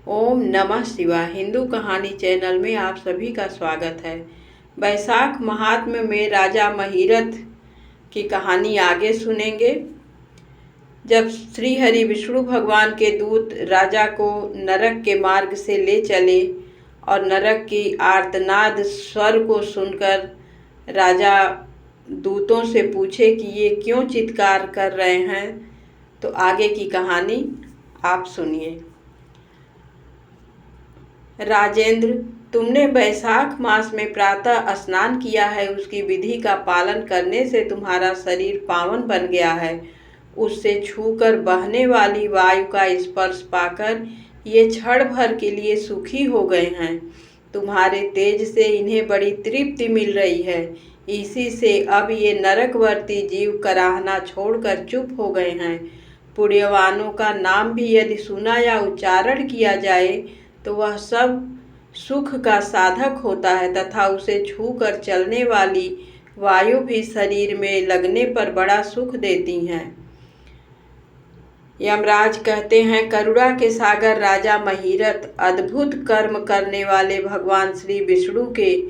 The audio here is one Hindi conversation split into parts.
ओम नमः शिवाय। हिंदू कहानी चैनल में आप सभी का स्वागत है। वैशाख महात्म्य में राजा महिरथ की कहानी आगे सुनेंगे। जब श्री हरि विष्णु भगवान के दूत राजा को नरक के मार्ग से ले चले और नरक की आर्तनाद स्वर को सुनकर राजा दूतों से पूछे कि ये क्यों चित्कार कर रहे हैं, तो आगे की कहानी आप सुनिए। राजेंद्र, तुमने वैशाख मास में प्रातः स्नान किया है, उसकी विधि का पालन करने से तुम्हारा शरीर पावन बन गया है। उससे छूकर बहने वाली वायु का स्पर्श पाकर ये क्षण भर के लिए सुखी हो गए हैं। तुम्हारे तेज से इन्हें बड़ी तृप्ति मिल रही है। इसी से अब ये नरकवर्ती जीव कराहना छोड़कर चुप हो गए हैं। पुण्यवानों का नाम भी यदि सुना या उच्चारण किया जाए तो वह सब सुख का साधक होता है तथा उसे छूकर चलने वाली वायु भी शरीर में लगने पर बड़ा सुख देती हैं। यमराज कहते हैं, करुणा के सागर राजा महिरथ अद्भुत कर्म करने वाले भगवान श्री विष्णु के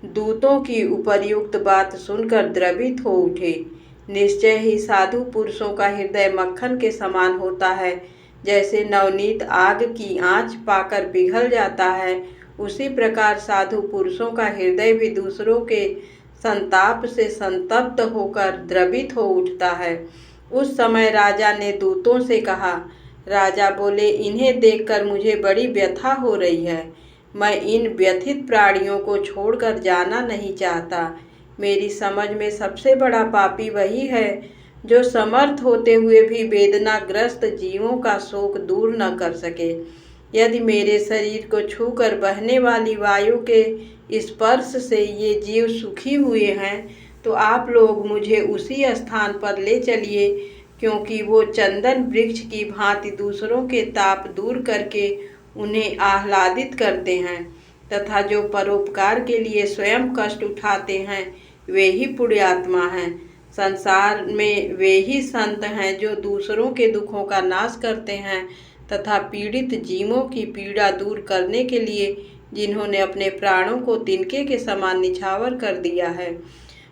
दूतों की उपर्युक्त बात सुनकर द्रवित हो उठे। निश्चय ही साधु पुरुषों का हृदय मक्खन के समान होता है। जैसे नवनीत आग की आंच पाकर पिघल जाता है, उसी प्रकार साधु पुरुषों का हृदय भी दूसरों के संताप से संतप्त होकर द्रवित हो उठता है। उस समय राजा ने दूतों से कहा। राजा बोले, इन्हें देखकर मुझे बड़ी व्यथा हो रही है। मैं इन व्यथित प्राणियों को छोड़कर जाना नहीं चाहता। मेरी समझ में सबसे बड़ा पापी वही है जो समर्थ होते हुए भी वेदनाग्रस्त जीवों का शोक दूर न कर सके। यदि मेरे शरीर को छूकर बहने वाली वायु के स्पर्श से ये जीव सुखी हुए हैं, तो आप लोग मुझे उसी स्थान पर ले चलिए, क्योंकि वो चंदन वृक्ष की भांति दूसरों के ताप दूर करके उन्हें आह्लादित करते हैं तथा जो परोपकार के लिए स्वयं कष्ट उठाते हैं वे ही पुण्यात्मा हैं। संसार में वे ही संत हैं जो दूसरों के दुखों का नाश करते हैं तथा पीड़ित जीवों की पीड़ा दूर करने के लिए जिन्होंने अपने प्राणों को तिनके के समान निछावर कर दिया है।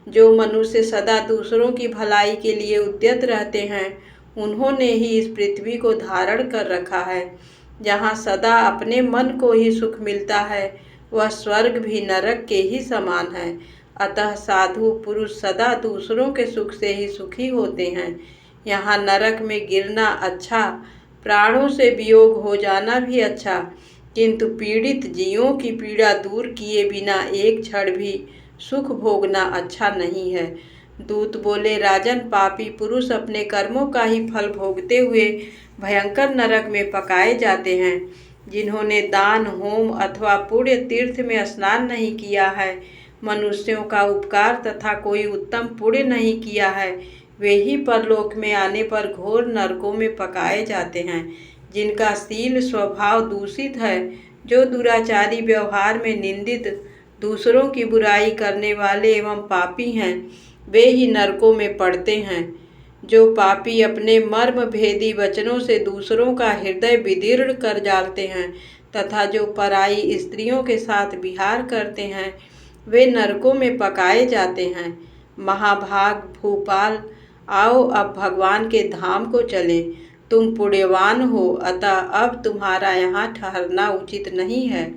जो मनुष्य सदा दूसरों की भलाई के लिए उद्यत रहते हैं, उन्होंने ही इस पृथ्वी को धारण कर रखा है। जहाँ सदा अपने मन को ही सुख मिलता है, वह स्वर्ग भी नरक के ही समान है। अतः साधु पुरुष सदा दूसरों के सुख से ही सुखी होते हैं। यहाँ नरक में गिरना अच्छा, प्राणों से वियोग हो जाना भी अच्छा, किंतु पीड़ित जीवों की पीड़ा दूर किए बिना एक क्षण भी सुख भोगना अच्छा नहीं है। दूत बोले, राजन, पापी पुरुष अपने कर्मों का ही फल भोगते हुए भयंकर नरक में पकाए जाते हैं। जिन्होंने दान, होम अथवा पुण्य तीर्थ में स्नान नहीं किया है, मनुष्यों का उपकार तथा कोई उत्तम पुण्य नहीं किया है, वे ही परलोक में आने पर घोर नरकों में पकाए जाते हैं। जिनका शील स्वभाव दूषित है, जो दुराचारी व्यवहार में निंदित, दूसरों की बुराई करने वाले एवं पापी हैं, वे ही नरकों में पड़ते हैं। जो पापी अपने मर्म भेदी वचनों से दूसरों का हृदय विदीर्ण कर डालते हैं तथा जो पराई स्त्रियों के साथ विहार करते हैं, वे नरकों में पकाए जाते हैं। महाभाग भूपाल, आओ अब भगवान के धाम को चले। तुम पुण्यवान हो, अतः अब तुम्हारा यहाँ ठहरना उचित नहीं है।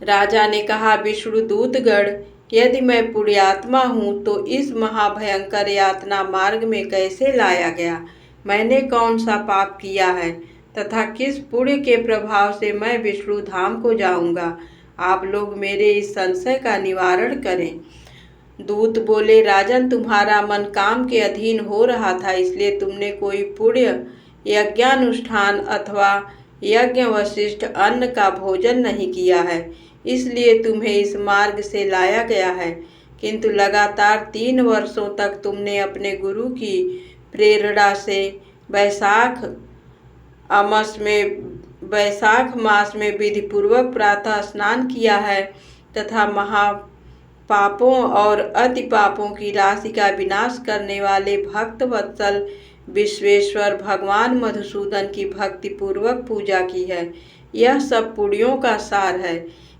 राजा ने कहा, विष्णुदूतगण, यदि मैं पुण्यात्मा हूँ तो इस महाभयंकर यातना मार्ग में कैसे लाया गया? मैंने कौन सा पाप किया है तथा किस पुण्य के प्रभाव से मैं विष्णु धाम को जाऊँगा? आप लोग मेरे इस संशय का निवारण करें। दूत बोले, राजन, तुम्हारा मन काम के अधीन हो रहा था, इसलिए तुमने कोई पुण्य यज्ञानुष्ठान अथवा यज्ञ वशिष्ठ अन्न का भोजन नहीं किया है, इसलिए तुम्हें इस मार्ग से लाया गया है। किंतु लगातार 3 वर्षों तक तुमने अपने गुरु की प्रेरणा से वैशाख मास में विधि पूर्वक प्रातः स्नान किया है तथा महापापों और अति पापों की राशि का विनाश करने वाले भक्त वत्सल विश्वेश्वर भगवान मधुसूदन की भक्ति पूर्वक पूजा की है। यह सब पुण्यों का सार है।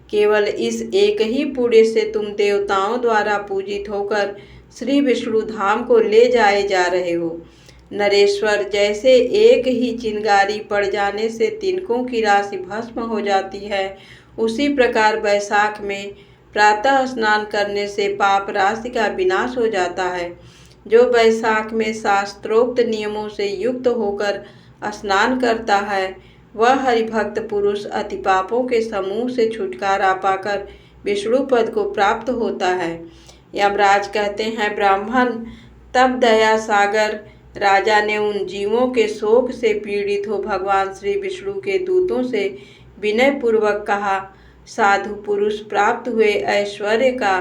केवल इस एक ही पुण्य से तुम देवताओं द्वारा पूजित होकर श्री विष्णु धाम को ले जाए जा रहे हो। नरेश्वर, जैसे एक ही चिंगारी पड़ जाने से तिनकों की राशि भस्म हो जाती है, उसी प्रकार वैशाख में प्रातः स्नान करने से पाप राशि का विनाश हो जाता है। जो वैशाख में शास्त्रोक्त नियमों से युक्त होकर स्नान करता है, वह हरिभक्त पुरुष अति पापों के समूह से छुटकारा पाकर विष्णु पद को प्राप्त होता है। यमराज कहते हैं, ब्राह्मण, तब दया सागर राजा ने उन जीवों के शोक से पीड़ित हो भगवान श्री विष्णु के दूतों से विनय पूर्वक कहा, साधु पुरुष प्राप्त हुए ऐश्वर्य का,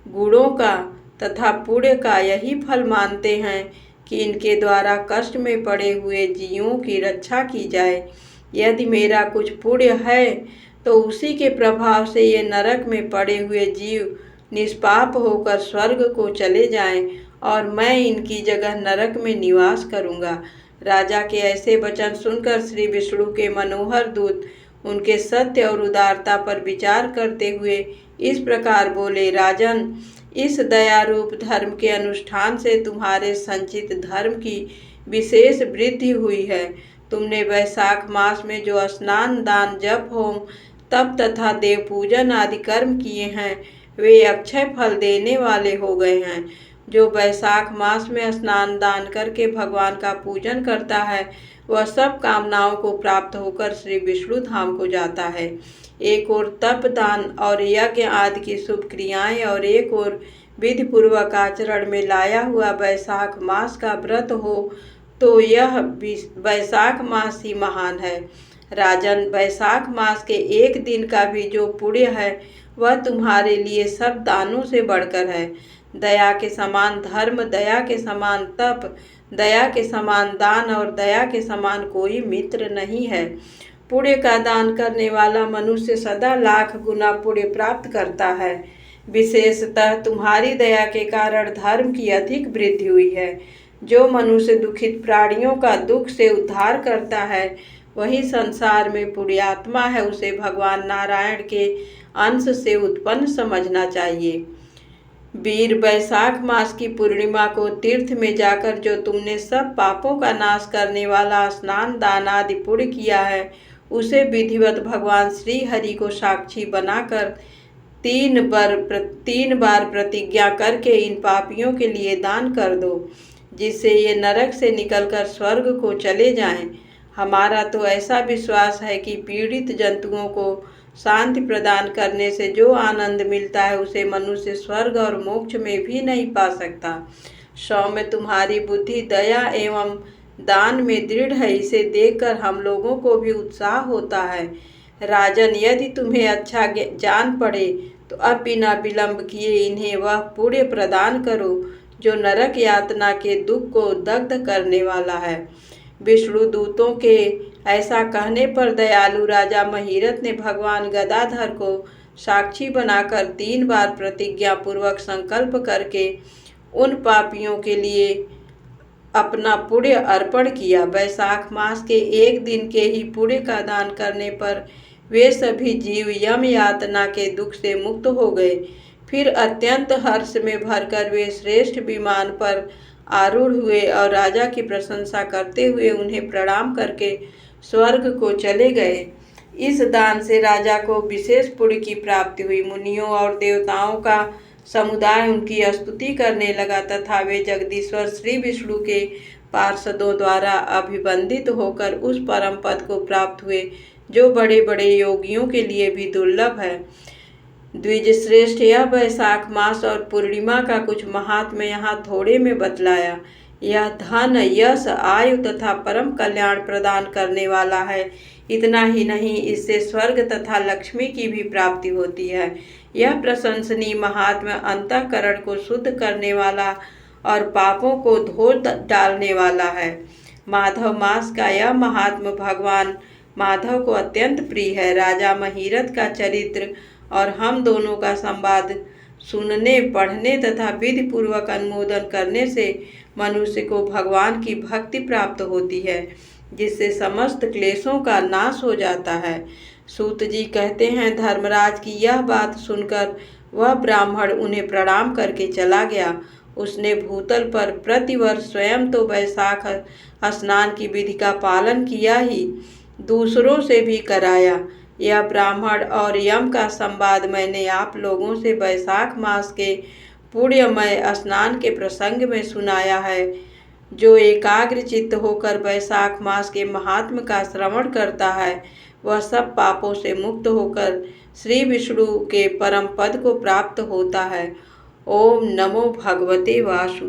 गुणों का तथा पुण्य का यही फल मानते हैं कि इनके द्वारा कष्ट में पड़े हुए जीवों की रक्षा की जाए। यदि मेरा कुछ पुण्य है तो उसी के प्रभाव से ये नरक में पड़े हुए जीव निष्पाप होकर स्वर्ग को चले जाएं और मैं इनकी जगह नरक में निवास करूंगा। राजा के ऐसे वचन सुनकर श्री विष्णु के मनोहर दूत उनके सत्य और उदारता पर विचार करते हुए इस प्रकार बोले, राजन, इस दया रूप धर्म के अनुष्ठान से तुम्हारे संचित धर्म की विशेष वृद्धि हुई है। तुमने वैशाख मास में जो स्नान, दान, जप, होम, तप तथा देव पूजन आदि कर्म किए हैं, वे अक्षय फल देने वाले हो गए हैं। जो वैशाख मास में स्नान दान करके भगवान का पूजन करता है, वह सब कामनाओं को प्राप्त होकर श्री विष्णु धाम को जाता है। एक ओर तप, दान और यज्ञ आदि की शुभ क्रियाएं और एक ओर विधि पूर्वक आचरण में लाया हुआ वैशाख मास का व्रत हो, तो यह वैशाख मास ही महान है। राजन, वैशाख मास के एक दिन का भी जो पुण्य है, वह तुम्हारे लिए सब दानों से बढ़कर है। दया के समान धर्म, दया के समान तप, दया के समान दान और दया के समान कोई मित्र नहीं है। पुण्य का दान करने वाला मनुष्य सदा लाख गुना पुण्य प्राप्त करता है। विशेषतः तुम्हारी दया के कारण धर्म की अधिक वृद्धि हुई है। जो मनुष्य दुखित प्राणियों का दुख से उद्धार करता है, वही संसार में पुण्यात्मा है। उसे भगवान नारायण के अंश से उत्पन्न समझना चाहिए। वीर, वैशाख मास की पूर्णिमा को तीर्थ में जाकर जो तुमने सब पापों का नाश करने वाला स्नान, दान आदि पुण्य किया है, उसे विधिवत भगवान श्री हरि को साक्षी बनाकर 3 बार प्रतिज्ञा करके इन पापियों के लिए दान कर दो, जिससे ये नरक से निकलकर स्वर्ग को चले जाएं। हमारा तो ऐसा विश्वास है कि पीड़ित जंतुओं को शांति प्रदान करने से जो आनंद मिलता है, उसे मनुष्य स्वर्ग और मोक्ष में भी नहीं पा सकता। सौम्य, तुम्हारी बुद्धि दया एवं दान में दृढ़ है। इसे देखकर हम लोगों को भी उत्साह होता है। राजन, यदि तुम्हें अच्छा जान पड़े तो अब बिना विलंब किए इन्हें वह पुण्य प्रदान करो जो नरक यातना के दुख को दग्ध करने वाला है। विष्णु दूतों के ऐसा कहने पर दयालु राजा महिरथ ने भगवान गदाधर को साक्षी बनाकर 3 बार प्रतिज्ञा पूर्वक संकल्प करके उन पापियों के लिए अपना पुण्य अर्पण किया। वैशाख मास के एक दिन के ही पुण्य का दान करने पर वे सभी जीव यम यातना के दुख से मुक्त हो गए। फिर अत्यंत हर्ष में भरकर वे श्रेष्ठ विमान पर आरूढ़ हुए और राजा की प्रशंसा करते हुए उन्हें प्रणाम करके स्वर्ग को चले गए। इस दान से राजा को विशेष पुण्य की प्राप्ति हुई। मुनियों और देवताओं का समुदाय उनकी स्तुति करने लगा तथा वे जगदीश्वर श्री विष्णु के पार्षदों द्वारा अभिवंदित होकर उस परम पद को प्राप्त हुए जो बड़े बड़े योगियों के लिए भी दुर्लभ है। द्विज श्रेष्ठ, यह वैशाख मास और पूर्णिमा का कुछ महात्म्य यहाँ थोड़े में बतलाया। यह धन, यश, आयु तथा परम कल्याण प्रदान करने वाला है। इतना ही नहीं, इससे स्वर्ग तथा लक्ष्मी की भी प्राप्ति होती है। यह प्रशंसनीय महात्म्य अंतःकरण को शुद्ध करने वाला और पापों को धो डालने वाला है। माधव मास का यह महात्म्य भगवान माधव को अत्यंत प्रिय है। राजा महिरथ का चरित्र और हम दोनों का संवाद सुनने, पढ़ने तथा विधि पूर्वक अनुमोदन करने से मनुष्य को भगवान की भक्ति प्राप्त होती है, जिससे समस्त क्लेशों का नाश हो जाता है। सूत जी कहते हैं, धर्मराज की यह बात सुनकर वह ब्राह्मण उन्हें प्रणाम करके चला गया। उसने भूतल पर प्रतिवर्ष स्वयं तो वैशाख स्नान की विधि का पालन किया ही, दूसरों से भी कराया। यह ब्राह्मण और यम का संवाद मैंने आप लोगों से वैशाख मास के पुण्यमय स्नान के प्रसंग में सुनाया है। जो एकाग्र चित्त होकर वैशाख मास के महात्म का श्रवण करता है, वह सब पापों से मुक्त होकर श्री विष्णु के परम पद को प्राप्त होता है। ओम नमो भगवते वासुदेवाय।